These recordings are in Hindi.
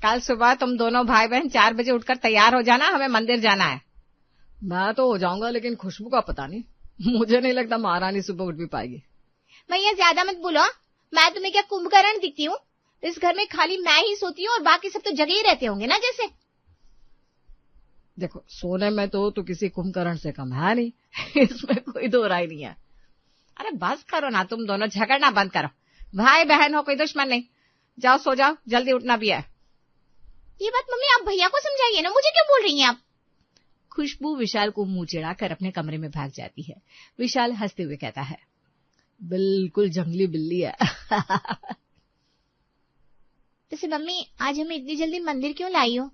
कल सुबह तुम दोनों भाई बहन 4 बजे उठकर तैयार हो जाना, हमें मंदिर जाना है। मैं तो हो जाऊंगा, लेकिन खुशबू का पता नहीं, मुझे नहीं लगता महारानी सुबह उठ भी पाएगी। भैया ज्यादा मत बोलो, मैं तुम्हें क्या कुंभकर्ण दिखती हूँ? इस घर में खाली मैं ही सोती हूँ और बाकी सब तो जगह ही रहते होंगे ना जैसे। देखो, सोने में तो तू किसी कुंभकर्ण से कम है नहीं इसमें कोई दो राय नहीं है। अरे बस करो ना, तुम दोनों झगड़ना बंद करो। भाई बहन हो, कोई दुश्मन नहीं। जाओ सो जाओ, जल्दी उठना भी है। ये बात मम्मी आप भैया को समझाइए ना, मुझे क्यों बोल रही हैं आप? खुशबू विशाल को मुंह चिढ़ाकर अपने कमरे में भाग जाती है। विशाल हंसते हुए कहता है, बिल्कुल जंगली बिल्ली है वैसे मम्मी आज हमें इतनी जल्दी मंदिर क्यों लाई हो?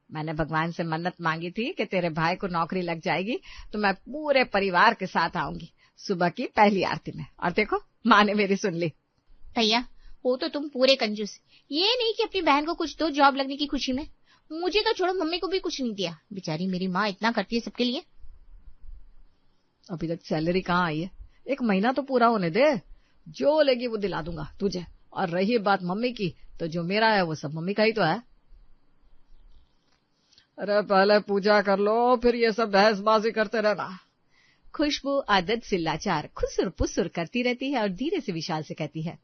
मैंने भगवान से मन्नत मांगी थी कि तेरे भाई को नौकरी लग जाएगी तो मैं पूरे परिवार के साथ आऊंगी सुबह की पहली आरती में। और देखो, माँ ने मेरी सुन ली। भैया वो तो तुम पूरे कंजूस, ये नहीं कि अपनी बहन को कुछ दो जॉब लगने की खुशी में। मुझे तो छोड़ो, मम्मी को भी कुछ नहीं दिया। बेचारी मेरी माँ इतना करती है सबके लिए। अभी तक सैलरी कहाँ आई है? 1 महीना तो पूरा होने दे, जो लेगी वो दिला दूंगा तुझे। और रही बात मम्मी की, तो जो मेरा है वो सब मम्मी का ही तो है। अरे पहले पूजा कर लो, फिर ये सब बहसबाजी करते रहना। खुशबू आदत से लाचार खुसुर पुसुर करती रहती है और धीरे से विशाल से कहती है,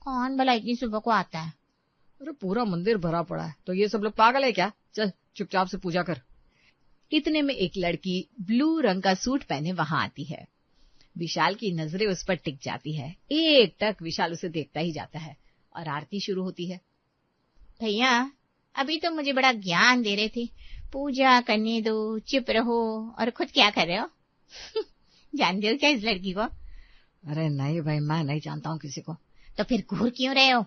कौन भला इतनी सुबह को आता है? अरे पूरा मंदिर भरा पड़ा है, तो ये सब लोग पागल है क्या? चल चुपचाप से पूजा कर। इतने में एक लड़की ब्लू रंग का सूट पहने वहां आती है। विशाल की नजरें उस पर टिक जाती है। एक टक विशाल उसे देखता ही जाता है और आरती शुरू होती है। भैया अभी तो मुझे बड़ा ज्ञान दे रहे थे, पूजा करने दो, चुप रहो, और खुद क्या कर रहे हो? जानते हो क्या इस लड़की को? अरे नहीं भाई, मैं नहीं जानता हूँ किसी को। तो फिर घूर क्यों रहे हो?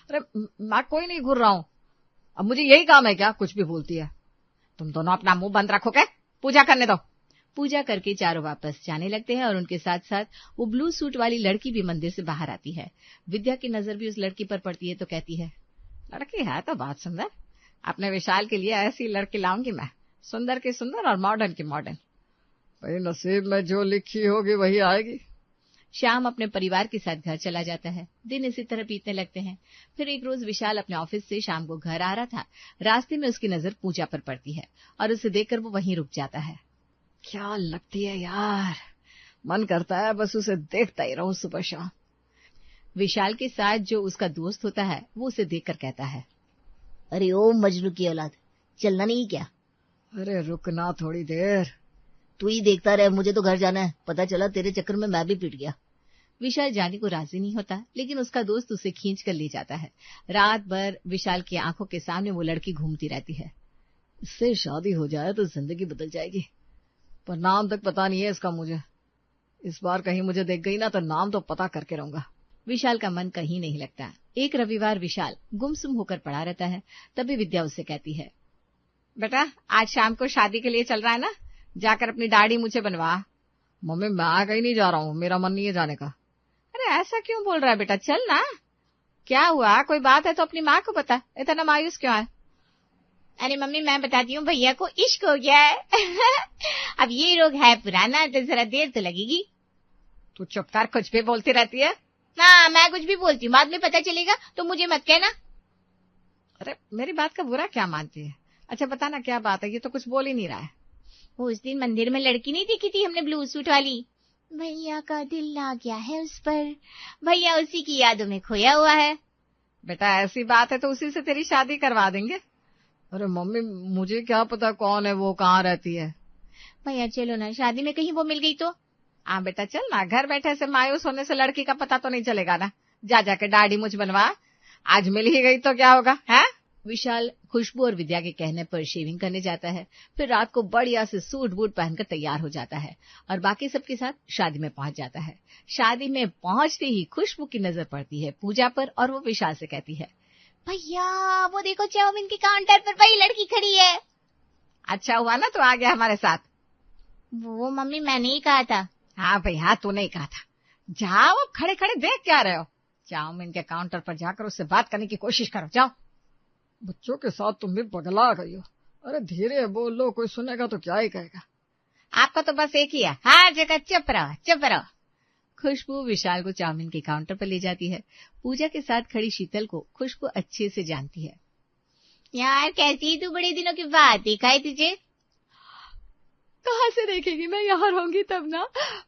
अरे मैं कोई नहीं घूर रहा हूँ, अब मुझे यही काम है क्या? कुछ भी बोलती है। तुम दोनों अपना मुंह बंद रखोगे, पूजा करने दो। पूजा करके चारों वापस जाने लगते हैं और उनके साथ साथ वो ब्लू सूट वाली लड़की भी मंदिर से बाहर आती है। विद्या की नजर भी उस लड़की पर पड़ती है तो कहती है, लड़की है तो बहुत सुंदर, अपने विशाल के लिए ऐसी लड़की लाऊंगी मैं, सुंदर की सुंदर और मॉडर्न की मॉडर्न। भाई नसीब में जो लिखी होगी वही आएगी। श्याम अपने परिवार के साथ घर चला जाता है। दिन इसी तरह बीतने लगते हैं। फिर एक रोज विशाल अपने ऑफिस से शाम को घर आ रहा था। रास्ते में उसकी नजर पूजा पर पड़ती है और उसे देखकर वो वहीं रुक जाता है। क्या लगती है यार, मन करता है बस उसे देखता ही रहूं सुबह शाम। विशाल के साथ जो उसका दोस्त होता है वो उसे देखकर कहता है, अरे ओ मजनू की औलाद, चलना नहीं क्या? अरे रुकना थोड़ी देर। तू ही देखता रहे, मुझे तो घर जाना है। पता चला तेरे चक्कर में मैं भी पिट गया। विशाल जाने को राजी नहीं होता, लेकिन उसका दोस्त उसे खींच कर ले जाता है। रात भर विशाल की आंखों के सामने वो लड़की घूमती रहती है। इससे शादी हो जाए तो जिंदगी बदल जाएगी, पर नाम तक पता नहीं है इसका मुझे। इस बार कहीं मुझे देख गई ना तो नाम तो पता करके रहूंगा। विशाल का मन कहीं नहीं लगता। एक रविवार विशाल गुमसुम होकर पड़ा रहता है। तभी विद्या उससे कहती है, बेटा आज शाम को शादी के लिए चल रहा है ना, जाकर अपनी दाढ़ी मुझे बनवा। मम्मी मैं कहीं नहीं जा रहा हूँ, मेरा मन नहीं है जाने का। अरे ऐसा क्यों बोल रहा है बेटा, चल ना। क्या हुआ, कोई बात है तो अपनी माँ को बता, इतना मायूस क्यों है? अरे मम्मी मैं बताती हूँ, भैया को इश्क हो गया है अब ये रोग है पुराना तो जरा देर तो लगेगी। तू चुप कर, कुछ भी बोलती रहती है। हाँ मैं कुछ भी बोलती हूँ, बाद में पता चलेगा तो मुझे मत कहना। अरे मेरी बात का बुरा क्या मानती है? अच्छा बताना क्या बात है, ये तो कुछ बोल ही नहीं रहा है। वो उस दिन मंदिर में लड़की नहीं दिखी थी हमने ब्लू सूट वाली, भैया का दिल आ गया है उस पर, भैया उसी की यादों में खोया हुआ है। बेटा ऐसी बात है तो उसी से तेरी शादी करवा देंगे। अरे मम्मी मुझे क्या पता कौन है वो, कहाँ रहती है। भैया चलो ना, शादी में कहीं वो मिल गई तो। हाँ बेटा चल ना, घर बैठे से मायूस होने से लड़की का पता तो नहीं चलेगा ना। जा जाके दाढ़ी मुझ बनवा, आज मिल ही गई तो क्या होगा है? विशाल खुशबू और विद्या के कहने पर शेविंग करने जाता है। फिर रात को बढ़िया से सूट बूट पहनकर तैयार हो जाता है और बाकी सबके साथ शादी में पहुंच जाता है। शादी में पहुंचते ही खुशबू की नजर पड़ती है पूजा पर और वो विशाल से कहती है, भैया वो देखो चाउमीन के काउंटर पर वही लड़की खड़ी है। अच्छा हुआ ना तू आ गया हमारे साथ। वो मम्मी मैंने ही कहा था। हाँ भाई हाँ, तूने ही कहा था। जाओ अब खड़े खड़े देख क्या रहे हो, चाउमीन के काउंटर पर जाकर उससे बात करने की कोशिश करो, जाओ। बच्चों के साथ तुम भी पगला गई हो। अरे धीरे बोल लो, कोई सुनेगा तो क्या ही कहेगा। आपका तो बस एक ही है, हर जगह चुप रहो चुप रहो। खुशबू विशाल को चाउमीन के काउंटर पर ले जाती है। पूजा के साथ खड़ी शीतल को खुशबू अच्छे से जानती है। यार कैसी है तू, बड़े दिनों के बाद देखा है तुझे। कहाँ से देखेगी, मैं यहाँ रहूंगी तब ना।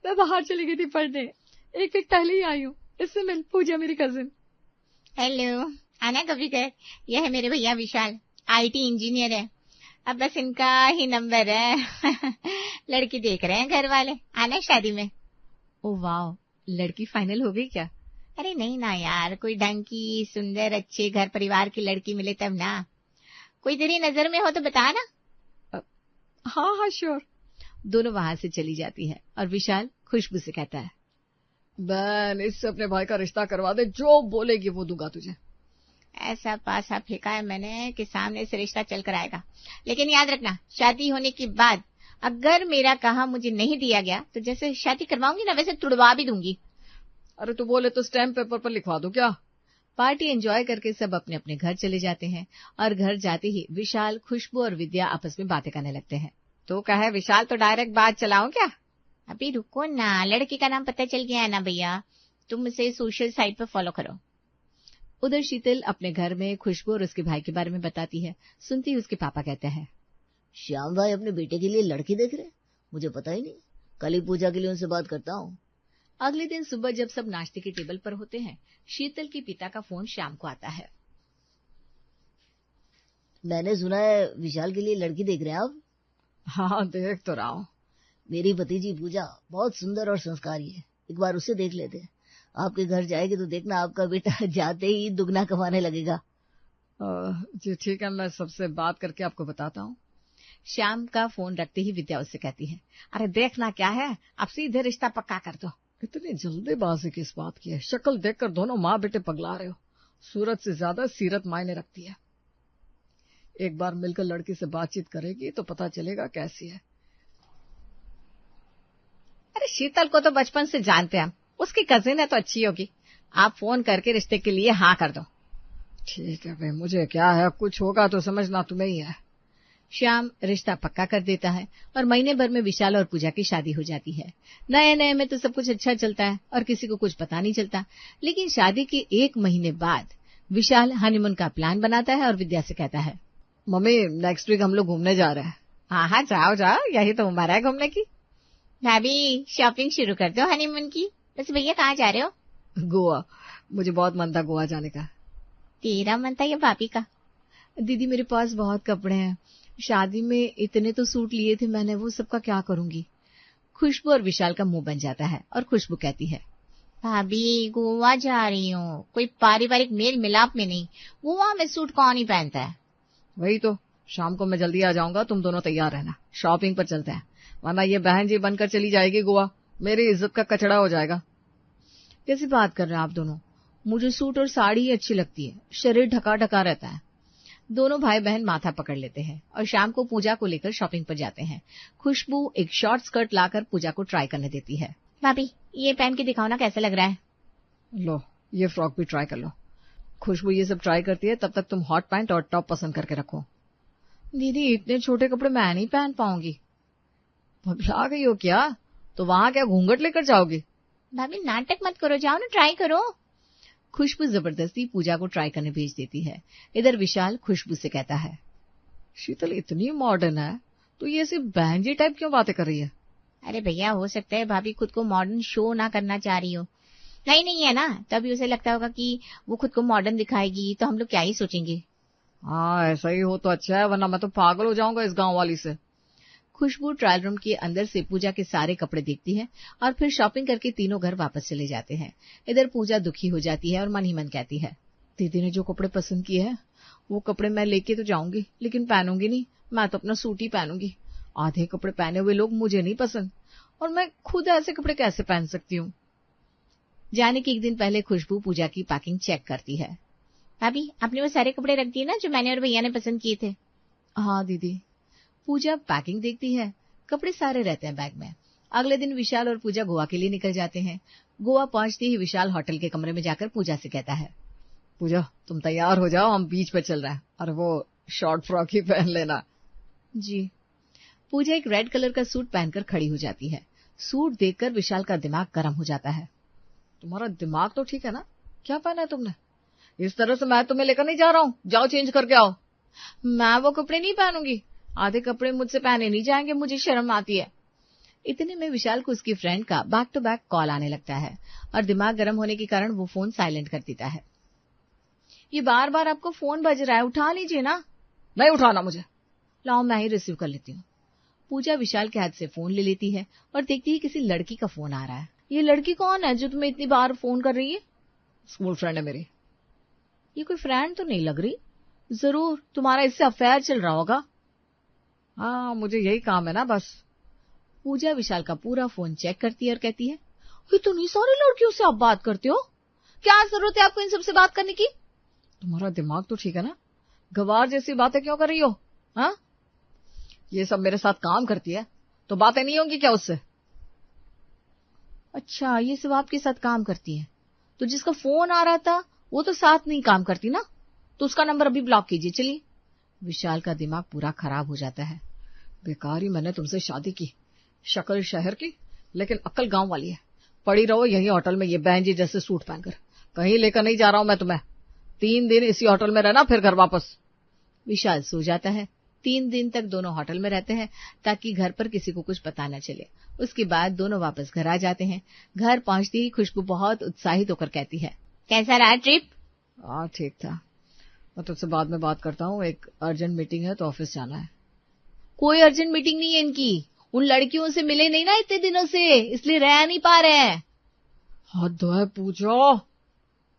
मैं बाहर चली गई थी पढ़ने, एक वीक पहले ही आई हूँ। इससे मिल, पूजा मेरी कजिन। हेलो, आना कभी कर। यह है मेरे भैया विशाल, आईटी इंजीनियर है। अब बस इनका ही नंबर है। लड़की देख रहे हैं घर वाले, आना शादी में। ओ वाह, लड़की फाइनल हो गई क्या? अरे नहीं ना यार, कोई ढंग की सुंदर अच्छे घर परिवार की लड़की मिले तब ना। कोई तेरी नजर में हो तो बता ना। हाँ हाँ श्योर। दोनों वहां से चली जाती है और विशाल खुशबू से कहता है, बहन इससे अपने भाई का रिश्ता करवा दे, जो बोलेगी वो दूंगा तुझे। ऐसा पासा फेंका है मैंने कि सामने से रिश्ता चल कर आएगा। लेकिन याद रखना, शादी होने के बाद अगर मेरा कहा मुझे नहीं दिया गया तो जैसे शादी करवाऊंगी ना वैसे तुड़वा भी दूंगी। अरे तू बोले तो स्टैम्प पेपर पर लिखवा दो क्या? पार्टी एंजॉय करके सब अपने अपने घर चले जाते हैं और घर जाते ही विशाल, खुशबू और विद्या आपस में बातें करने लगते हैं। तो कहे विशाल, तो डायरेक्ट बात चलाऊं क्या? अभी रुको ना, लड़की का नाम पता चल गया है ना भैया, तुम उसे सोशल साइट पर फॉलो करो। उधर शीतल अपने घर में खुशबू और उसके भाई के बारे में बताती है। सुनती ही उसके पापा कहते हैं, श्याम भाई अपने बेटे के लिए लड़की देख रहे, मुझे पता ही नहीं। कल ही पूजा के लिए उनसे बात करता हूँ। अगले दिन सुबह जब सब नाश्ते के टेबल पर होते हैं, शीतल के पिता का फोन श्याम को आता है। मैंने सुना है विशाल के लिए लड़की देख रहे हैं आप। हाँ देख तो रहा हूँ। मेरी भतीजी पूजा बहुत सुंदर और संस्कारी है, एक बार उसे देख लेते हैं। आपके घर जाएगी तो देखना आपका बेटा जाते ही दुगना कमाने लगेगा। जी ठीक है, मैं सबसे बात करके आपको बताता हूँ। श्याम का फोन रखते ही विद्या उससे कहती है, अरे देखना क्या है, अब सीधे रिश्ता पक्का कर दो। इतनी जल्दीबाजी किस बात की है? शक्ल देखकर दोनों माँ बेटे पगला रहे हो। सूरत से ज्यादा सीरत मायने रखती है। एक बार मिलकर लड़की से बातचीत करेगी तो पता चलेगा कैसी है। अरे शीतल को तो बचपन से जानते हैं, उसकी कजिन है तो अच्छी होगी। आप फोन करके रिश्ते के लिए हाँ कर दो। ठीक है भाई, मुझे क्या है, कुछ होगा तो समझना तुम्हें ही है। श्याम रिश्ता पक्का कर देता है और महीने भर में विशाल और पूजा की शादी हो जाती है। नए नए में तो सब कुछ अच्छा चलता है और किसी को कुछ पता नहीं चलता। लेकिन शादी के 1 महीने बाद विशाल हनीमून का प्लान बनाता है और विद्या से कहता है, मम्मी नेक्स्ट वीक हम लोग घूमने जा रहे हैं। हाँ हाँ जाओ जाओ, यही तो उम्र है घूमने की। भाभी शॉपिंग शुरू कर दो हनीमून की। बस भैया कहाँ जा रहे हो? गोवा, मुझे बहुत मन था गोवा जाने का। तेरा मन था या भाभी का? दीदी मेरे पास बहुत कपड़े हैं, शादी में इतने तो सूट लिए थे मैंने, वो सबका क्या करूंगी। खुशबू और विशाल का मुंह बन जाता है और खुशबू कहती है, भाभी गोवा जा रही हूँ, कोई पारिवारिक मेल मिलाप में नहीं। गोवा में सूट कौन ही पहनता है। वही तो, शाम को मैं जल्दी आ जाऊंगा, तुम दोनों तैयार रहना, शॉपिंग पर चलते हैं। वरना ये बहन जी बनकर चली जाएगी गोवा, मेरी इज्जत का कचड़ा हो जाएगा। कैसी बात कर रहे हैं आप दोनों? मुझे सूट और साड़ी ही अच्छी लगती है, शरीर ढका ढका रहता है। दोनों भाई बहन माथा पकड़ लेते हैं और शाम को पूजा को लेकर शॉपिंग पर जाते हैं। खुशबू एक शॉर्ट स्कर्ट लाकर पूजा को ट्राई करने देती है। भाभी ये पहन के दिखाओ ना कैसा लग रहा है। लो ये फ्रॉक भी ट्राई कर लो। खुशबू ये सब ट्राई करती है, तब तक तुम हॉट पैंट और टॉप पसंद करके रखो। दीदी इतने छोटे कपड़े मैं नहीं पहन पाऊंगी। भगला गई हो क्या? तो वहां क्या घूंघट लेकर जाओगी? भाभी नाटक मत करो, जाओ ना ट्राई करो। खुशबू जबरदस्ती पूजा को ट्राई करने भेज देती है। इधर विशाल खुशबू से कहता है, शीतल इतनी मॉडर्न है तो ये सिर्फ बहन जी टाइप क्यों बातें कर रही है? अरे भैया हो सकता है भाभी खुद को मॉडर्न शो ना करना चाह रही हो। नहीं है ना, तभी उसे लगता होगा कि वो खुद को मॉडर्न दिखाएगी तो हम लोग क्या ही सोचेंगे। हाँ ऐसा ही हो तो अच्छा है, वरना मैं तो पागल हो जाऊंगा इस गांव वाली से। खुशबू ट्रायल रूम के अंदर से पूजा के सारे कपड़े देखती है और फिर शॉपिंग करके तीनों घर वापस चले जाते हैं। इधर पूजा दुखी हो जाती है और मन ही मन कहती है, दीदी ने जो कपड़े पसंद किए हैं वो कपड़े मैं लेके तो जाऊंगी, लेकिन पहनूंगी नहीं। मैं तो अपना सूट ही पहनूंगी। आधे कपड़े पहने हुए लोग मुझे नहीं पसंद, और मैं खुद ऐसे कपड़े कैसे पहन सकती हूँ। जाने के 1 दिन पहले खुशबू पूजा की पैकिंग चेक करती है। भाभी आपने वो सारे कपड़े रख दिए ना जो मैंने और भैया ने पसंद किए थे? हाँ दीदी। पूजा पैकिंग देखती है, कपड़े सारे रहते हैं बैग में। अगले दिन विशाल और पूजा गोवा के लिए निकल जाते हैं। गोवा पहुंचते ही विशाल होटल के कमरे में जाकर पूजा से कहता है, पूजा तुम तैयार हो जाओ, हम बीच पे चल रहे हैं, और वो शॉर्ट फ्रॉक ही पहन लेना। जी। पूजा एक रेड कलर का सूट पहनकर खड़ी हो जाती है। सूट देखकर विशाल का दिमाग गर्म हो जाता है। तुम्हारा दिमाग तो ठीक है ना? क्या पहना है तुमने? इस तरह से मैं तुम्हें लेकर नहीं जा रहा हूँ, जाओ चेंज करके आओ। मैं वो कपड़े नहीं पहनूंगी, आधे कपड़े मुझसे पहने नहीं जाएंगे, मुझे शर्म आती है। इतने में विशाल को उसकी फ्रेंड का बैक टू बैक कॉल आने लगता है और दिमाग गर्म होने के कारण वो फोन साइलेंट कर देता है। ये बार बार आपको फोन बज रहा है, उठा लीजिए ना। नहीं उठाना मुझे। लाओ मैं ही रिसीव कर लेती हूँ। पूजा विशाल के हाथ से फोन ले लेती है और देखती है किसी लड़की का फोन आ रहा है। ये लड़की कौन है जो तुम्हें इतनी बार फोन कर रही है? स्कूल फ्रेंड है मेरी। ये कोई फ्रेंड तो नहीं लग रही, जरूर तुम्हारा इससे अफेयर चल रहा होगा। हाँ मुझे यही काम है ना बस। पूजा विशाल का पूरा फोन चेक करती है और कहती है, इतनी सारी लड़कियों से आप बात करते हो, क्या जरूरत है आपको इन सबसे बात करने की? तुम्हारा दिमाग तो ठीक है ना, गवार जैसी बातें क्यों कर रही हो? हाँ ये सब मेरे साथ काम करती है तो बातें नहीं होंगी क्या उससे? अच्छा ये सब आपके साथ काम करती है, तो जिसका फोन आ रहा था वो तो साथ नहीं काम करती ना, तो उसका नंबर अभी ब्लॉक कीजिए। चलिए। विशाल का दिमाग पूरा खराब हो जाता है। बेकार ही मैंने तुमसे शादी की, शक्ल शहर की लेकिन अक्ल गांव वाली है। पड़ी रहो यही होटल में ये बहन जी जैसे सूट पहनकर, कहीं लेकर नहीं जा रहा हूं मैं तुम्हें। 3 दिन इसी होटल में रहना, फिर घर वापस। विशाल सो जाता है। 3 दिन तक दोनों होटल में रहते हैं ताकि घर पर किसी को कुछ पता न चले। उसके बाद दोनों वापस घर आ जाते हैं। घर पहुंचती ही खुशबू बहुत उत्साहित होकर कहती है, कैसा रहा ट्रिप? हाँ ठीक था, मैं तुझसे बाद में बात करता हूँ, एक अर्जेंट मीटिंग है तो ऑफिस जाना है। कोई अर्जेंट मीटिंग नहीं है इनकी, उन लड़कियों से मिले नहीं ना इतने दिनों से, इसलिए रह नहीं पा रहे हैं। हद है पूजा।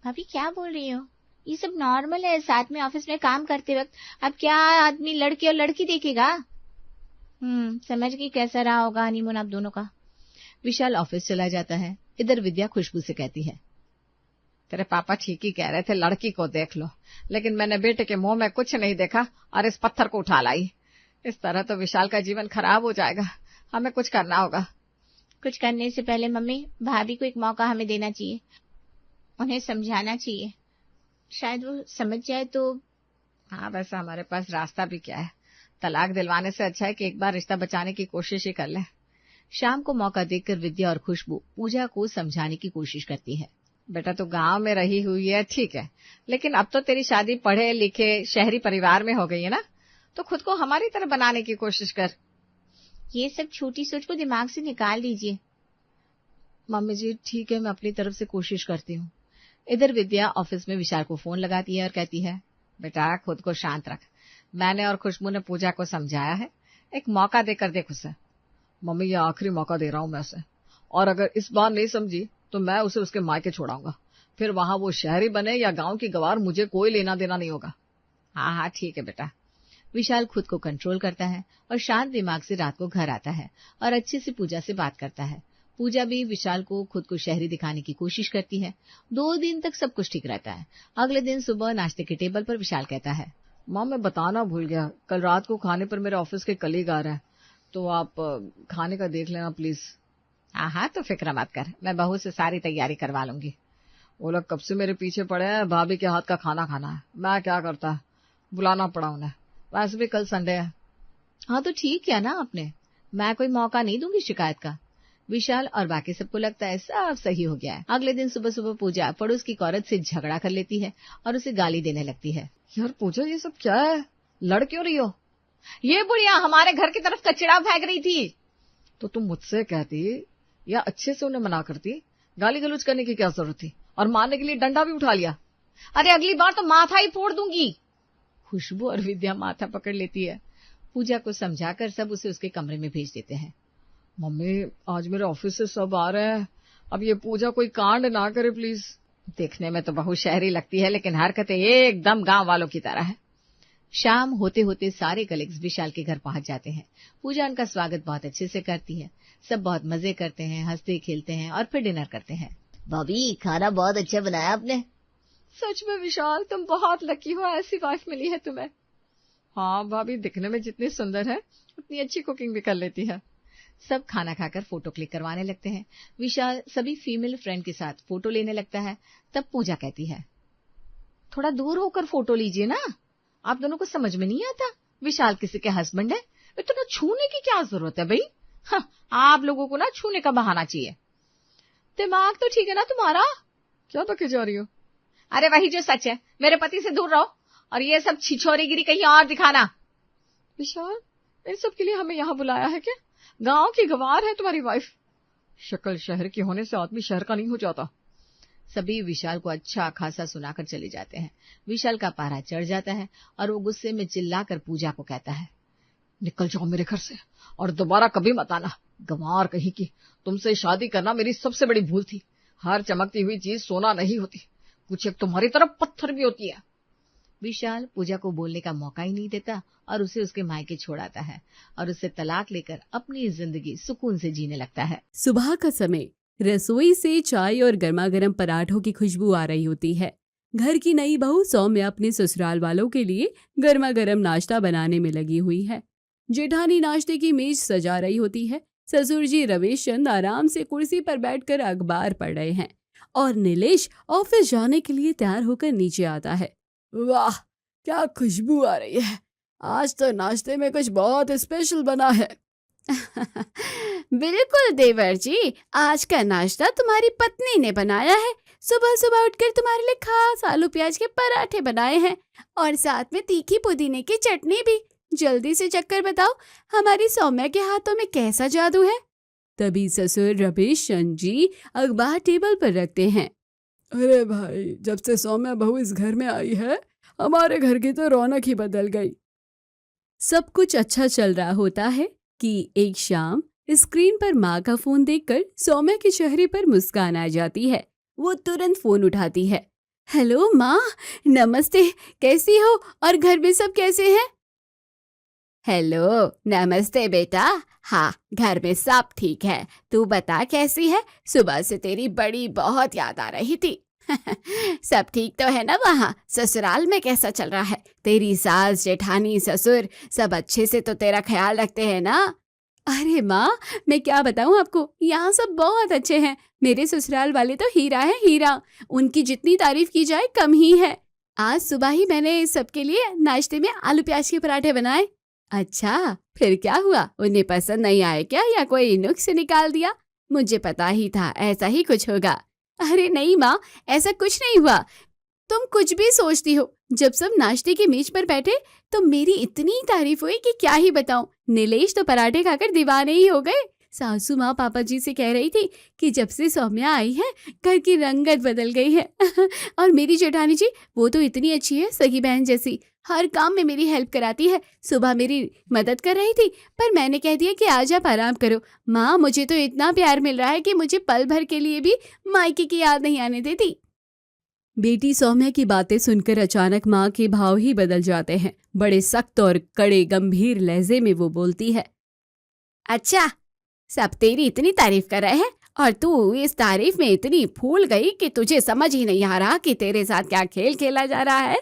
भाभी क्या बोल रही हो? ये सब नॉर्मल है, साथ में ऑफिस में काम करते वक्त अब क्या आदमी लड़के और लड़की देखेगा? समझ गई कैसा रहा होगा हनीमून आप दोनों का। विशाल ऑफिस चला जाता है। इधर विद्या खुशबू से कहती है, तेरे पापा ठीक ही कह रहे थे, लड़की को देख लो, लेकिन मैंने बेटे के मुंह में कुछ नहीं देखा और इस पत्थर को उठा लाई। इस तरह तो विशाल का जीवन खराब हो जाएगा, हमें कुछ करना होगा। कुछ करने से पहले मम्मी भाभी को एक मौका हमें देना चाहिए, उन्हें समझाना चाहिए, शायद वो समझ जाए तो। हाँ वैसे हमारे पास रास्ता भी क्या है, तलाक दिलवाने से अच्छा है कि एक बार रिश्ता बचाने की कोशिश ही कर ले। शाम को मौका देखकर विद्या और खुशबू पूजा को समझाने की कोशिश करती है। बेटा तू गांव में रही हुई है ठीक है, लेकिन अब तो तेरी शादी पढ़े लिखे शहरी परिवार में हो गई है ना, तो खुद को हमारी तरह बनाने की कोशिश कर। ये सब छोटी सोच को दिमाग से निकाल दीजिए। मम्मी जी ठीक है, मैं अपनी तरफ से कोशिश करती हूँ। इधर विद्या ऑफिस में विशाल को फोन लगाती है और कहती है, बेटा खुद को शांत रख, मैंने और खुशबू ने पूजा को समझाया है, एक मौका देकर देख उसे। मम्मी ये आखिरी मौका दे रहा हूं मैं उसे, और अगर इस बार नहीं समझी तो मैं उसे उसके मायके छोड़ाऊंगा, फिर वहां वो शहरी बने या गांव की गवार, मुझे कोई लेना देना नहीं होगा। हाँ हाँ ठीक है बेटा। विशाल खुद को कंट्रोल करता है और शांत दिमाग से रात को घर आता है और अच्छे से पूजा से बात करता है। पूजा भी विशाल को खुद को शहरी दिखाने की कोशिश करती है। 2 दिन तक सब कुछ ठीक रहता है। अगले दिन सुबह नाश्ते के टेबल पर विशाल कहता है, माँ मैं बताना भूल गया, कल रात को खाने पर मेरे ऑफिस के कलीग आ रहा है, तो आप खाने का देख लेना प्लीज। हाँ हाँ तो फिक्र मत कर, मैं बहू से सारी तैयारी करवा लूंगी। वो लोग कब से मेरे पीछे पड़े हैं, भाभी के हाथ का खाना खाना है, मैं क्या करता, बुलाना पड़ा उन्हें, वैसे भी कल संडे है। हाँ तो ठीक है ना आपने, मैं कोई मौका नहीं दूंगी शिकायत का। विशाल और बाकी सबको लगता है सब सही हो गया है। अगले दिन सुबह सुबह पूजा पड़ोस की औरत से झगड़ा कर लेती है और उसे गाली देने लगती है। यार पूजा ये सब क्या है, लड़ क्यों रही हो? ये बुढ़िया हमारे घर की तरफ कचरा फेंक रही थी। तो तुम मुझसे कहती या अच्छे से उन्हें मना करती, गाली गलौज करने की क्या जरूरत थी, और मारने के लिए डंडा भी उठा लिया। अरे अगली बार तो माथा ही फोड़ दूंगी। खुशबू और विद्या माथा पकड़ लेती है। पूजा को समझाकर सब उसे उसके कमरे में भेज देते हैं। मम्मी आज मेरे ऑफिस से सब आ रहे हैं, अब ये पूजा कोई कांड ना करे प्लीज। देखने में तो बहुत शहरी लगती है, लेकिन हरकतें एकदम गांव वालों की तरह है। शाम होते होते सारे कलीग्स विशाल के घर पहुंच जाते हैं। पूजा उनका स्वागत बहुत अच्छे से करती है। सब बहुत मजे करते हैं, हंसते खेलते हैं और फिर डिनर करते हैं। भाभी खाना बहुत अच्छा बनाया आपने। सच में विशाल तुम बहुत लकी हो, ऐसी वाइफ मिली है तुम्हें। हाँ भाभी दिखने में जितनी सुंदर है उतनी अच्छी कुकिंग भी कर लेती है। सब खाना खाकर फोटो क्लिक करवाने लगते हैं। विशाल सभी फीमेल फ्रेंड के साथ फोटो लेने लगता है। तब पूजा कहती है, थोड़ा दूर होकर फोटो लीजिए ना, आप दोनों को समझ में नहीं आता विशाल किसी के हस्बैंड है, इतना छूने की क्या जरूरत है भाई। हाँ, आप लोगों को ना छूने का बहाना चाहिए। दिमाग तो ठीक है ना तुम्हारा, क्या बके जा रही हो? अरे वही जो सच है, मेरे पति से दूर रहो। और ये सब छिछोरीगिरी कहीं और दिखाना। विशाल, इन सब के लिए हमें यहाँ बुलाया है क्या? गांव की गंवार है तुम्हारी वाइफ। शक्ल शहर की होने से आदमी शहर का नहीं हो जाता। सभी विशाल को अच्छा खासा सुनाकर चले जाते हैं। विशाल का पारा चढ़ जाता है और वो गुस्से में चिल्लाकर पूजा को कहता है, निकल जाओ मेरे घर से और दोबारा कभी मत आना। गंवार कहीं की, तुमसे शादी करना मेरी सबसे बड़ी भूल थी। हर चमकती हुई चीज सोना नहीं होती, कुछ एक तुम्हारी तरफ पत्थर भी होती है। विशाल पूजा को बोलने का मौका ही नहीं देता और उसे उसके मायके छोड़ाता है और उससे तलाक लेकर अपनी जिंदगी सुकून से जीने लगता है। सुबह का समय, रसोई से चाय और गर्मा गर्म पराठों की खुशबू आ रही होती है। घर की नई बहू सौम्या अपने ससुराल वालों के लिए गर्मा गर्म नाश्ता बनाने में लगी हुई है। जेठानी नाश्ते की मेज सजा रही होती है। ससुर जी रमेश चंद आराम से कुर्सी पर बैठकर अखबार पढ़ रहे हैं और नीलेश ऑफिस जाने के लिए तैयार होकर नीचे आता है। वाह, क्या खुशबू आ रही है। आज तो नाश्ते में कुछ बहुत स्पेशल बना है। बिल्कुल देवर जी, आज का नाश्ता तुम्हारी पत्नी ने बनाया है। सुबह सुबह उठकर तुम्हारे लिए खास आलू प्याज के पराठे बनाए हैं और साथ में तीखी पुदीने की चटनी भी। जल्दी से चक्कर बताओ, हमारी सौम्या के हाथों में कैसा जादू है। तभी ससुर रमेश चंद जी अखबार टेबल पर रखते हैं। अरे भाई, जब से सौम्या बहू इस घर में आई है, हमारे घर की तो रौनक ही बदल गई। सब कुछ अच्छा चल रहा होता है कि एक शाम स्क्रीन पर माँ का फोन देखकर सौम्या के चेहरे पर मुस्कान आ जाती है। वो तुरंत फोन उठाती है। हेलो माँ, नमस्ते, कैसी हो और घर में सब कैसे हैं? हेलो, नमस्ते बेटा। हाँ, घर में सब ठीक है। तू बता कैसी है? सुबह से तेरी बड़ी बहुत याद आ रही थी। सब ठीक तो है ना? वहाँ ससुराल में कैसा चल रहा है? तेरी सास, जेठानी, ससुर सब अच्छे से तो तेरा ख्याल रखते हैं ना? अरे माँ, मैं क्या बताऊँ आपको, यहाँ सब बहुत अच्छे हैं। मेरे ससुराल वाले तो हीरा है, हीरा। उनकी जितनी तारीफ की जाए कम ही है। आज सुबह ही मैंने सबके लिए नाश्ते में आलू प्याज के पराठे बनाए। अच्छा, फिर क्या हुआ? उन्हें पसंद नहीं आए क्या, या कोई नुक्स निकाल दिया? मुझे पता ही था ऐसा ही कुछ होगा। अरे नहीं माँ, ऐसा कुछ नहीं हुआ। तुम कुछ भी सोचती हो। जब सब नाश्ते की मेज पर बैठे तो मेरी इतनी तारीफ हुई कि क्या ही बताऊं। नीलेश तो पराठे खाकर दीवाने ही हो गए। सासू माँ पापा जी से कह रही थी कि जब से सौम्या आई है घर की रंगत बदल गई है। और मेरी जेठानी जी, वो तो इतनी अच्छी है, सगी बहन जैसी। हर काम में मेरी हेल्प कराती है। सुबह मेरी मदद कर रही थी, पर मैंने कह दिया कि आज आप आराम करो। माँ, मुझे तो इतना प्यार मिल रहा है कि मुझे पल भर के लिए भी मायके की याद नहीं आने देती। बेटी सौम्या की बातें सुनकर अचानक माँ के भाव ही बदल जाते हैं। बड़े सख्त और कड़े गंभीर लहजे में वो बोलती है, अच्छा, सब तेरी इतनी तारीफ कर रहे हैं और तू इस तारीफ में इतनी फूल गई कि तुझे समझ ही नहीं आ रहा कि तेरे साथ क्या खेल खेला जा रहा है।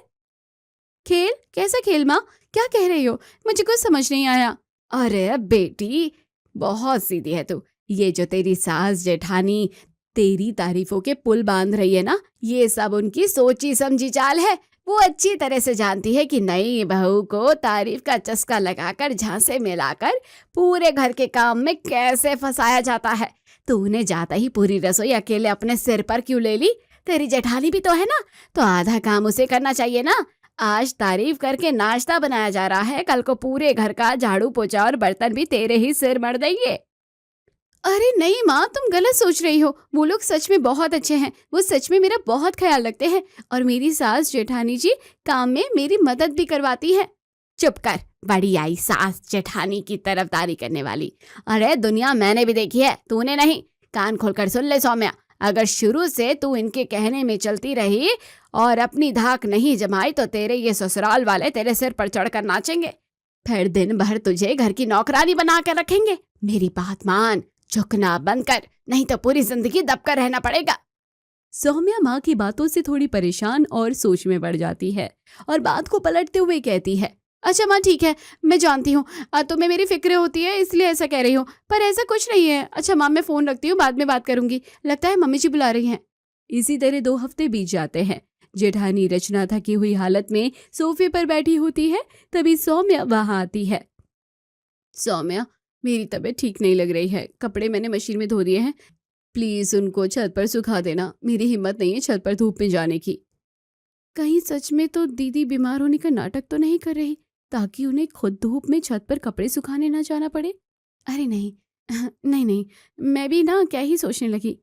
खेल? कैसा खेल माँ? क्या कह रही हो? मुझे कुछ समझ नहीं आया। अरे बेटी, बहुत सीधी है तू। ये जो तेरी सास जेठानी तेरी तारीफों के पुल बांध रही है ना, ये सब उनकी सोची समझी चाल है। वो अच्छी तरह से जानती है कि नई बहू को तारीफ का चस्का लगाकर झांसे में लाकर पूरे घर के काम में कैसे फंसाया जाता है। तूने जाता ही पूरी रसोई अकेले अपने सिर पर क्यों ले ली? तेरी जेठानी भी तो है ना, तो आधा काम उसे करना चाहिए ना। आज तारीफ करके नाश्ता बनाया जा रहा है, कल को पूरे घर का झाड़ू पोछा और बर्तन भी तेरे ही सिर मर देंगे। अरे नहीं माँ, तुम गलत सोच रही हो। वो लोग सच में बहुत अच्छे हैं। वो सच में मेरा बहुत ख्याल रखते हैं और मेरी सास जेठानी जी काम में मेरी मदद भी करवाती है। चुप कर, बड़ी आई सास जेठानी की तरफदारी करने वाली। अरे दुनिया मैंने भी देखी है, तूने नहीं। कान खोलकर सुन ले सौम्या, अगर शुरू से तू इनके कहने में चलती रही और अपनी धाक नहीं जमाई तो तेरे ये ससुराल वाले तेरे सिर पर चढ़कर नाचेंगे। फिर दिन भर तुझे घर की नौकरानी बना कर रखेंगे। मेरी बात मान, झुकना बंद कर, नहीं तो पूरी जिंदगी दबकर रहना पड़ेगा। सौम्या माँ की बातों से थोड़ी परेशान और सोच में पड़ जाती है और बात को पलटते हुए कहती है, अच्छा माँ ठीक है, मैं जानती हूँ तुम्हें मेरी फिक्र होती है इसलिए ऐसा कह रही हूँ, पर ऐसा कुछ नहीं है। अच्छा माँ, मैं फोन रखती हूँ, बाद में बात करूंगी। लगता है मम्मी जी बुला रही हैं। इसी तरह 2 हफ्ते बीत जाते हैं। जेठानी रचना थकी हुई हालत में सोफे पर बैठी होती है। तभी सौम्या वहां आती है। सौम्या, मेरी तबीयत ठीक नहीं लग रही है। कपड़े मैंने मशीन में धो दिए हैं, प्लीज उनको छत पर सुखा देना। मेरी हिम्मत नहीं है छत पर धूप में जाने की। कहीं सच में तो दीदी बीमार होने का नाटक तो नहीं कर रही ताकि उन्हें खुद धूप में छत पर कपड़े सुखाने ना जाना पड़े। अरे नहीं, नहीं नहीं, मैं भी ना क्या ही सोचने लगी।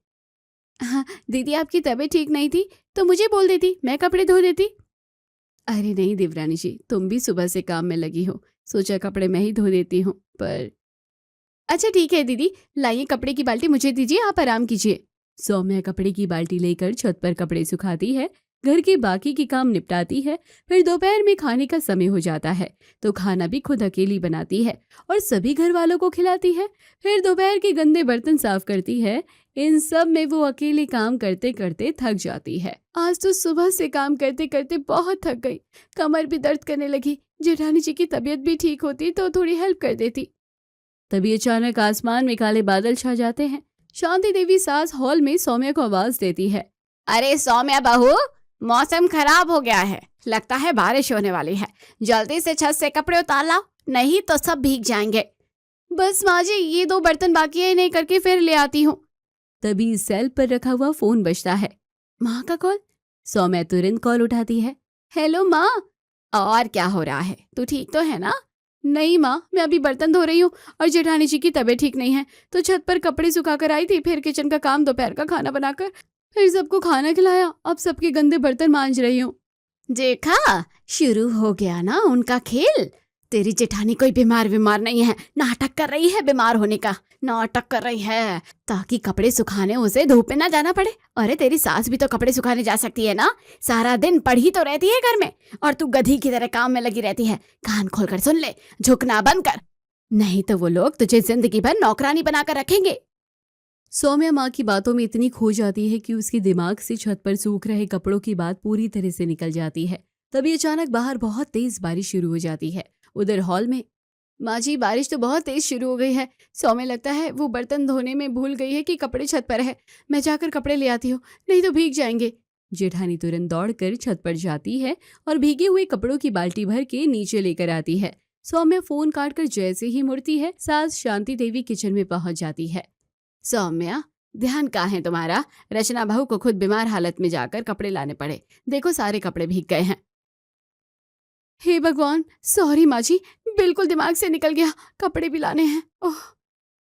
हाँ, दीदी आपकी तबीयत ठीक नहीं थी तो मुझे बोल देती, मैं कपड़े धो देती। अरे नहीं देवरानी जी, तुम भी सुबह से काम में लगी हो, सोचा कपड़े मैं ही धो देती हूँ। पर अच्छा ठीक है दीदी, लाइए कपड़े की बाल्टी मुझे दीजिए, आप आराम कीजिए। सौम्या कपड़े की बाल्टी लेकर छत पर कपड़े सुखाती है, घर के बाकी के काम निपटाती है। फिर दोपहर में खाने का समय हो जाता है तो खाना भी खुद अकेली बनाती है और सभी घर वालों को खिलाती है। फिर दोपहर के गंदे बर्तन साफ करती है। इन सब में वो अकेले काम करते करते थक जाती है। आज तो सुबह से काम करते करते बहुत थक गई, कमर भी दर्द करने लगी। जेठानी जी की तबीयत भी ठीक होती तो थोड़ी हेल्प कर देती। तभी अचानक आसमान में काले बादल छा जाते हैं। शांति देवी सास हॉल में सौम्या को आवाज देती है, अरे सौम्या बहू, मौसम खराब हो गया है, लगता है बारिश होने वाली है, जल्दी से छत से कपड़े उतार लाओ, नहीं तो सब भीग जाएंगे। बस माँ जी, ये 2 बर्तन बाकी है, इन्हें करके फिर ले आती हूँ। तभी सेल पर रखा हुआ फोन बजता है। माँ का कॉल। सौम्या तुरंत कॉल उठाती है। हेलो माँ, और क्या हो रहा है, तू ठीक तो है ना? नहीं माँ, मैं अभी बर्तन धो रही हूँ और जेठानी जी की तबीयत ठीक नहीं है तो छत पर कपड़े सुखाकर आई थी, फिर किचन का काम, दोपहर का खाना बनाकर, फिर सबको खाना खिलाया, अब सबके गंदे बर्तन मांज रही हूँ। देखा, शुरू हो गया ना उनका खेल। तेरी जेठानी कोई बीमार नहीं है, नाटक कर रही है, बीमार होने का नाटक कर रही है ताकि कपड़े सुखाने उसे धूप में ना जाना पड़े। अरे तेरी सास भी तो कपड़े सुखाने जा सकती है ना, सारा दिन पड़ी तो रहती है घर में और तू गधी की तरह काम में लगी रहती है। कान खोलकर सुन ले, झुकना बंद कर, नहीं तो वो लोग तुझे जिंदगी भर नौकरानी बनाकर रखेंगे। सौम्या माँ की बातों में इतनी खो जाती है कि उसके दिमाग से छत पर सूख रहे कपड़ों की बात पूरी तरह से निकल जाती है। तभी अचानक बाहर बहुत तेज बारिश शुरू हो जाती है। उधर हॉल में, माँ जी बारिश तो बहुत तेज शुरू हो गई है, सौम्या लगता है वो बर्तन धोने में भूल गई है कि कपड़े छत पर है, मैं जाकर कपड़े ले आती हूँ, नहीं तो भीग जाएंगे। जेठानी तुरंत दौड़कर छत पर जाती है और भीगे हुए कपड़ों की बाल्टी भर के नीचे लेकर आती है। सौम्या फोन काटकर जैसे ही मुड़ती है, सास शांति देवी किचन में पहुंच जाती है। सौम्या, ध्यान कहाँ है तुम्हारा? रचना बहू को खुद बीमार हालत में जाकर कपड़े लाने पड़े, देखो सारे कपड़े भीग गए हैं। हे भगवान, सॉरी माँ जी, बिल्कुल दिमाग से निकल गया, कपड़े भी लाने हैं। ओह,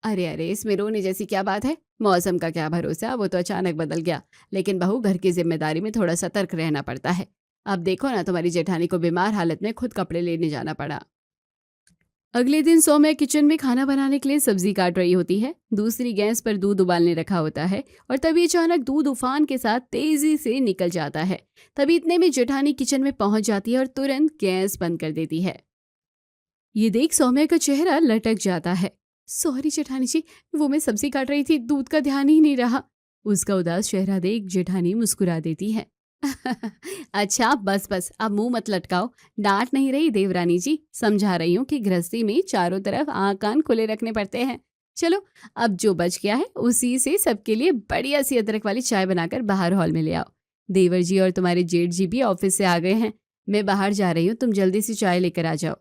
अरे इसमें रोने जैसी क्या बात है, मौसम का क्या भरोसा, वो तो अचानक बदल गया। लेकिन बहू, घर की जिम्मेदारी में थोड़ा सतर्क रहना पड़ता है। अब देखो ना, तुम्हारी जेठानी को बीमार हालत में खुद कपड़े लेने जाना पड़ा। अगले दिन सौम्या किचन में खाना बनाने के लिए सब्जी काट रही होती है। दूसरी गैस पर दूध उबालने रखा होता है और तभी अचानक दूध उफान के साथ तेजी से निकल जाता है। तभी इतने में जेठानी किचन में पहुंच जाती है और तुरंत गैस बंद कर देती है। ये देख सौम्या का चेहरा लटक जाता है। सॉरी जेठानी जी, वो मैं सब्जी काट रही थी, दूध का ध्यान ही नहीं रहा। उसका उदास चेहरा देख जेठानी मुस्कुरा देती है। अच्छा बस अब मुंह मत लटकाओ, डांट नहीं रही देवरानी जी, समझा रही हूँ कि गृहस्थी में चारों तरफ आँख कान खुले रखने पड़ते हैं। चलो, अब जो बच गया है उसी से सबके लिए बढ़िया सी अदरक वाली चाय बनाकर बाहर हॉल में ले आओ। देवर जी और तुम्हारे जेठ जी भी ऑफिस से आ गए हैं, मैं बाहर जा रही हूँ, तुम जल्दी से चाय लेकर आ जाओ।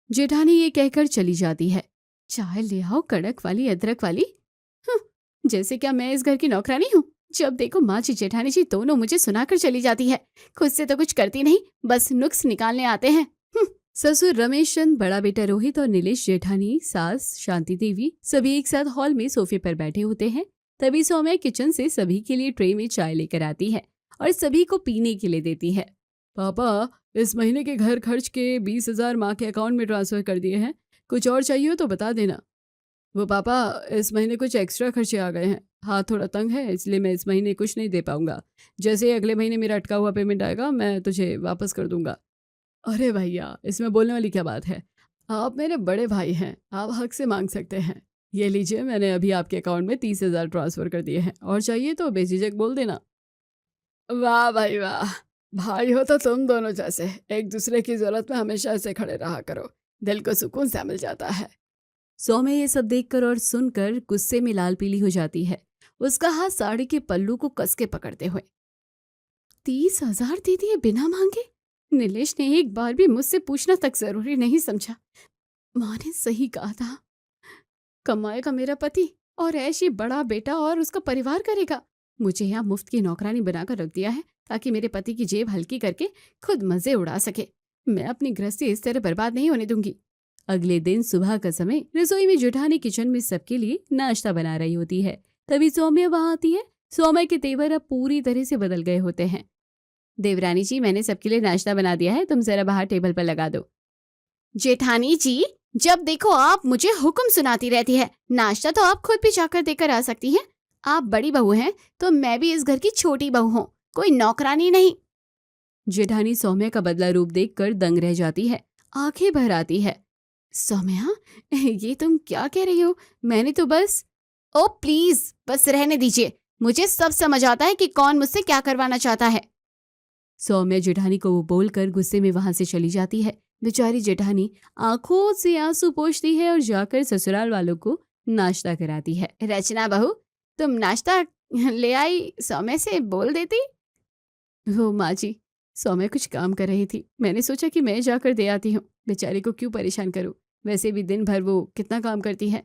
जेठानी ये कहकर चली जाती है। चाय ले आओ, कड़क वाली, अदरक वाली, जैसे क्या मैं इस घर की नौकरानी हूँ? जब देखो माँ जी जेठानी जी दोनों मुझे सुनाकर चली जाती है, खुद से तो कुछ करती नहीं, बस नुक्स निकालने आते हैं। ससुर रमेश चंद, बड़ा बेटा रोहित और नीलेश, जेठानी, सास शांति देवी सभी एक साथ हॉल में सोफे पर बैठे होते हैं। तभी सौम्या किचन से सभी के लिए ट्रे में चाय लेकर आती है और सभी को पीने के लिए देती है। पापा, इस महीने के घर खर्च के 20,000 माँ के अकाउंट में ट्रांसफर कर दिए हैं, कुछ और चाहिए हो तो बता देना। वो पापा, इस महीने कुछ एक्स्ट्रा खर्चे आ गए हैं, हाथ थोड़ा तंग है, इसलिए मैं इस महीने कुछ नहीं दे पाऊंगा। जैसे ही अगले महीने मेरा अटका हुआ पेमेंट आएगा मैं तुझे वापस कर दूंगा। अरे भैया, इसमें बोलने वाली क्या बात है, आप मेरे बड़े भाई हैं, आप हक से मांग सकते हैं। ये लीजिए, मैंने अभी आपके अकाउंट में 30,000 ट्रांसफर कर दिए हैं, और चाहिए तो बेझिझक बोल देना। वाह भाई वाह, भाई हो तो तुम दोनों जैसे, एक दूसरे की जरूरत में हमेशा ऐसे खड़े रहा करो, दिल को सुकून सा मिल जाता है। सौम्या ये सब देखकर और सुनकर गुस्से में लाल पीली हो जाती है, उसका हाथ साड़ी के पल्लू को कस के पकड़ते हुए। 30,000 दे दिए बिना मांगे? नीलेश ने एक बार भी मुझसे पूछना तक जरूरी नहीं समझा। माँ ने सही कहा था, कमाएगा मेरा पति और ऐश ये बड़ा बेटा और उसका परिवार करेगा। मुझे यहाँ मुफ्त की नौकरानी बनाकर रख दिया है ताकि मेरे पति की जेब हल्की करके खुद मजे उड़ा सके। मैं अपनी गृहस्थी इस तरह बर्बाद नहीं होने दूंगी। अगले दिन सुबह का समय रसोई में जेठानी किचन में सबके लिए नाश्ता बना रही होती है। तभी सौम्या वहां आती है। सौम्या के तेवर अब पूरी तरह से बदल गए होते हैं। देवरानी जी, मैंने सबके लिए नाश्ता बना दिया है, तुम जरा बाहर टेबल पर लगा दो। जेठानी जी, जब देखो आप मुझे हुक्म सुनाती रहती है। नाश्ता तो आप खुद भी जाकर देकर आ सकती हैं। आप बड़ी बहू हैं तो मैं भी इस घर की छोटी बहू हूँ, कोई नौकरानी नहीं। जेठानी सौम्या का बदला रूप देखकर दंग रह जाती है, आंखें भर आती है। सौम्या, ये तुम क्या कह रही हो? मैंने तो बस... ओ प्लीज, बस रहने दीजिए। मुझे सब समझ आता है कि कौन मुझसे क्या करवाना चाहता है। सौम्या जेठानी को वो बोलकर गुस्से में वहां से चली जाती है। बेचारी जेठानी आंखों से आंसू पोंछती है और जाकर ससुराल वालों को नाश्ता कराती है। रचना बहू, तुम नाश्ता ले आई, सौम्या से बोल देती। वो माँ जी, सौम्या कुछ काम कर रही थी, मैंने सोचा कि मैं जाकर दे आती हूँ, बेचारी को क्यों परेशान करूँ, वैसे भी दिन भर वो कितना काम करती है।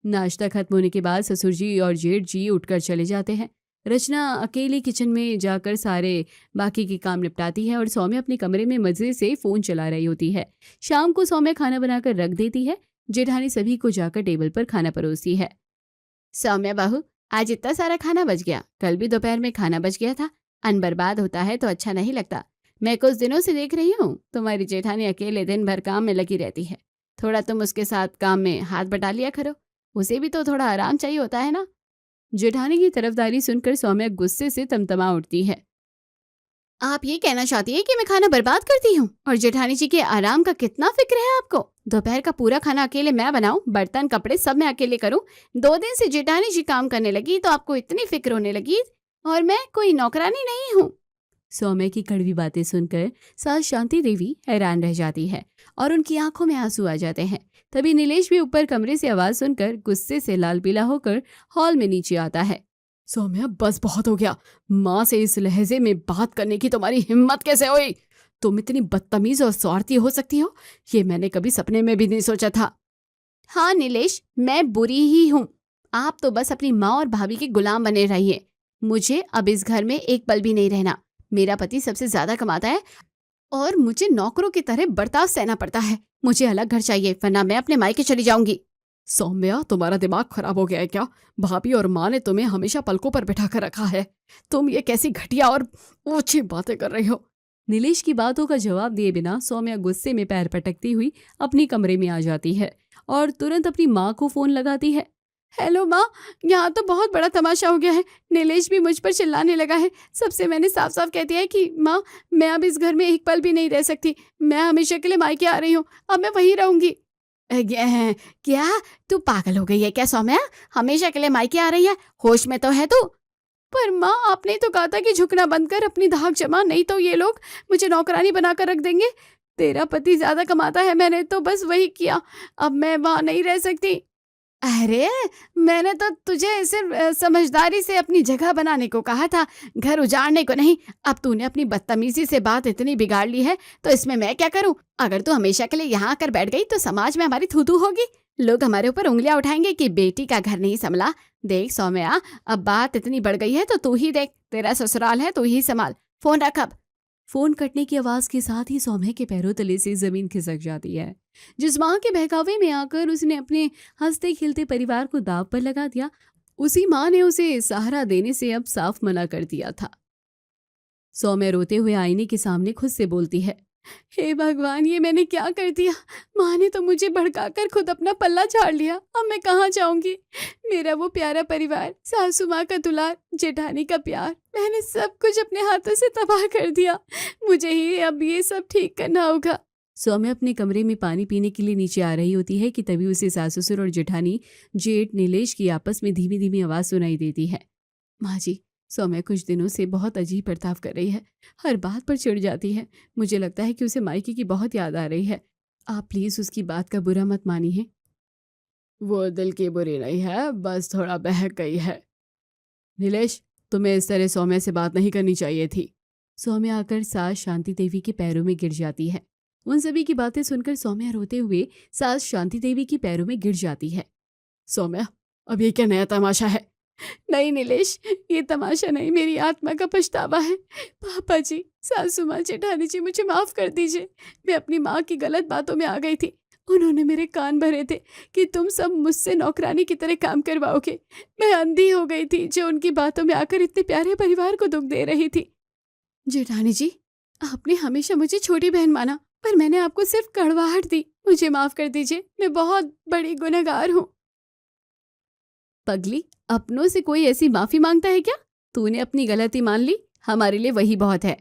नाश्ता खत्म होने के बाद ससुर जी और जेठ जी उठकर चले जाते हैं। रचना अकेली किचन में जाकर सारे बाकी के काम निपटाती है और सौम्या अपने कमरे में मजे से फोन चला रही होती है। शाम को सौम्या खाना बनाकर रख देती है। जेठानी सभी को जाकर टेबल पर खाना परोसती है। सौम्या बहू, आज इतना सारा खाना बच गया, कल भी दोपहर में खाना बच गया था। अन्न बर्बाद होता है तो अच्छा नहीं लगता। मैं कुछ दिनों से देख रही हूँ तुम्हारी जेठानी अकेले दिन भर काम में लगी रहती है। थोड़ा तुम उसके साथ काम में हाथ बटा लिया करो, उसे भी तो थोड़ा आराम चाहिए होता है ना। जेठानी की तरफदारी सुनकर सौम्या गुस्से से तमतमा उठती है। आप ये कहना चाहती है कि मैं खाना बर्बाद करती हूँ? और जेठानी जी के आराम का कितना फिक्र है आपको? दोपहर का पूरा खाना अकेले मैं बनाऊं, बर्तन कपड़े सब मैं अकेले करूं। 2 दिन से जेठानी जी काम करने लगी तो आपको इतनी फिक्र होने लगी, और मैं कोई नौकरानी नहीं हूँ। सौम्या की कड़वी बातें सुनकर सास शांति देवी हैरान रह जाती है और उनकी आंखों में आंसू आ जाते हैं। तभी नीलेश भी ऊपर कमरे से आवाज सुनकर गुस्से से लाल पीला होकर हॉल में नीचे आता है। सौम्या, बस बहुत हो गया। माँ से इस लहजे में बात करने की तुम्हारी हिम्मत कैसे हुई? तुम इतनी बदतमीज और स्वार्थी हो सकती हो, ये मैंने कभी सपने में भी नहीं सोचा था। हाँ नीलेश, मैं बुरी ही हूँ। आप तो बस अपनी माँ और भाभी के गुलाम बने रहिए। मुझे अब इस घर में एक पल भी नहीं रहना। मेरा पति सबसे ज्यादा कमाता है और मुझे नौकरों की तरह बर्ताव सहना पड़ता है। मुझे अलग घर चाहिए, वरना मैं अपने मायके चली जाऊंगी। सौम्या, तुम्हारा दिमाग खराब हो गया है क्या? भाभी और माँ ने तुम्हें हमेशा पलकों पर बिठा कर रखा है। तुम ये कैसी घटिया और ऊंची बातें कर रही हो? नीलेश की बातों का जवाब दिए बिना सौम्या गुस्से में पैर पटकती हुई अपनी कमरे में आ जाती है और तुरंत अपनी माँ को फोन लगाती है। हेलो माँ, यहाँ तो बहुत बड़ा तमाशा हो गया है। नीलेश भी मुझ पर चिल्लाने लगा है। सबसे मैंने साफ साफ कह दिया है कि माँ, मैं अब इस घर में एक पल भी नहीं रह सकती। मैं हमेशा के लिए मायके आ रही हूँ, अब मैं वहीं रहूंगी। क्या तू पागल हो गई है क्या सौम्या? हमेशा के लिए मायके आ रही है? होश में तो है तू? पर माँ, आपने तो कहा था कि झुकना बंद कर, अपनी धाक जमा, नहीं तो ये लोग मुझे नौकरानी बनाकर रख देंगे। तेरा पति ज्यादा कमाता है, मैंने तो बस वही किया। अब मैं वहां नहीं रह सकती। अरे, मैंने तो तुझे सिर्फ समझदारी से अपनी जगह बनाने को कहा था, घर उजाड़ने को नहीं। अब तूने अपनी बदतमीजी से बात इतनी बिगाड़ ली है तो इसमें मैं क्या करूं? अगर तू हमेशा के लिए यहाँ आकर बैठ गई तो समाज में हमारी थू-थू होगी। लोग हमारे ऊपर उंगलियां उठाएंगे कि बेटी का घर नहीं संभला। देख सौम्या, अब बात इतनी बढ़ गई है तो तू ही देख, तेरा ससुराल है, तू ही संभाल। फोन रख अब। फोन कटने की आवाज के साथ ही सौम्या के पैरों तले से जमीन खिसक जाती है। जिस माँ के बहकावे में आकर उसने अपने हंसते खिलते परिवार को दाव पर लगा दिया, उसी माँ ने उसे सहारा देने से अब साफ मना कर दिया था। सौम्या रोते हुए आईने के सामने खुद से बोलती है, हे भगवान, ये मैंने क्या कर दिया? माँ ने तो मुझे भड़काकर खुद अपना पल्ला झाड़ लिया। अब मैं कहाँ जाऊंगी? मेरा वो प्यारा परिवार, सासू माँ का दुलार, जेठानी का प्यार, मैंने सब कुछ अपने हाथों से तबाह कर दिया। मुझे ही अब ये सब ठीक करना होगा। सौम्या अपने कमरे में पानी पीने के लिए नीचे आ रही होती है कि तभी उसे सास ससुर और जेठानी जेठ नीलेश की आपस में धीमी धीमी आवाज सुनाई देती है। माँ जी, सौम्या कुछ दिनों से बहुत अजीब बर्ताव कर रही है, हर बात पर चिढ़ जाती है। मुझे लगता है कि उसे मायके की बहुत याद आ रही है। आप प्लीज उसकी बात का बुरा मत मानिए। वो दिल की बुरी नहीं है, बस थोड़ा बहक गई है। नीलेश, तुम्हें इस तरह सौम्या से बात नहीं करनी चाहिए थी। सौम्या आकर सास शांति देवी के पैरों में गिर जाती है। उन सभी की बातें सुनकर सौम्या रोते हुए सास शांति देवी के पैरों में गिर जाती है। सौम्या, अब ये क्या नया तमाशा है? नहीं नीलेश, ये तमाशा नहीं, मेरी आत्मा का पछतावा है। पापा जी, सासू माँ, जेठानी जी, मुझे माफ कर दीजिए। मैं अपनी माँ की गलत बातों में आ गई थी। उन्होंने मेरे कान भरे थे कि तुम सब मुझसे नौकरानी की तरह काम करवाओगे। मैं अंधी हो गई थी जो उनकी बातों में आकर इतने प्यारे परिवार को दुख दे रही थी। जेठानी जी, आपने हमेशा मुझे छोटी बहन माना, पर मैंने आपको सिर्फ कड़वाहट दी। मुझे माफ कर दीजिए, मैं बहुत बड़ी गुनहगार हूँ। पगली, अपनों से कोई ऐसी माफी मांगता है क्या? तूने अपनी गलती मान ली, हमारे लिए वही बहुत है।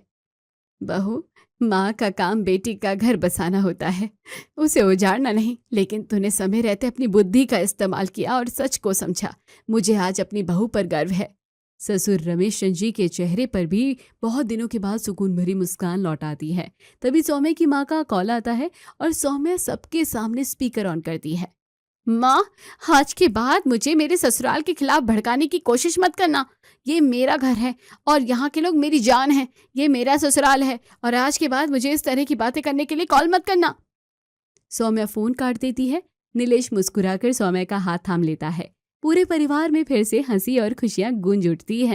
बहू, माँ का काम बेटी का घर बसाना होता है, उसे उजाड़ना नहीं। लेकिन तूने समय रहते अपनी बुद्धि का इस्तेमाल किया और सच को समझा। मुझे आज अपनी बहू पर गर्व है। ससुर रमेश जी के चेहरे पर भी बहुत दिनों के बाद सुकून भरी मुस्कान लौट आती है। तभी सौम्या की माँ का कॉल आता है और सौम्या सबके सामने स्पीकर ऑन करती है। माँ, आज के बाद मुझे मेरे ससुराल के खिलाफ भड़काने की कोशिश मत करना। ये मेरा घर है और यहाँ के लोग मेरी जान है। ये मेरा ससुराल है और आज के बाद मुझे इस तरह की बातें करने के लिए कॉल मत करना। सौम्या फोन काट देती है। नीलेश मुस्कुराकर सौम्या का हाथ थाम लेता है। पूरे परिवार में फिर से हंसी और खुशियां गूंज उठती हैं।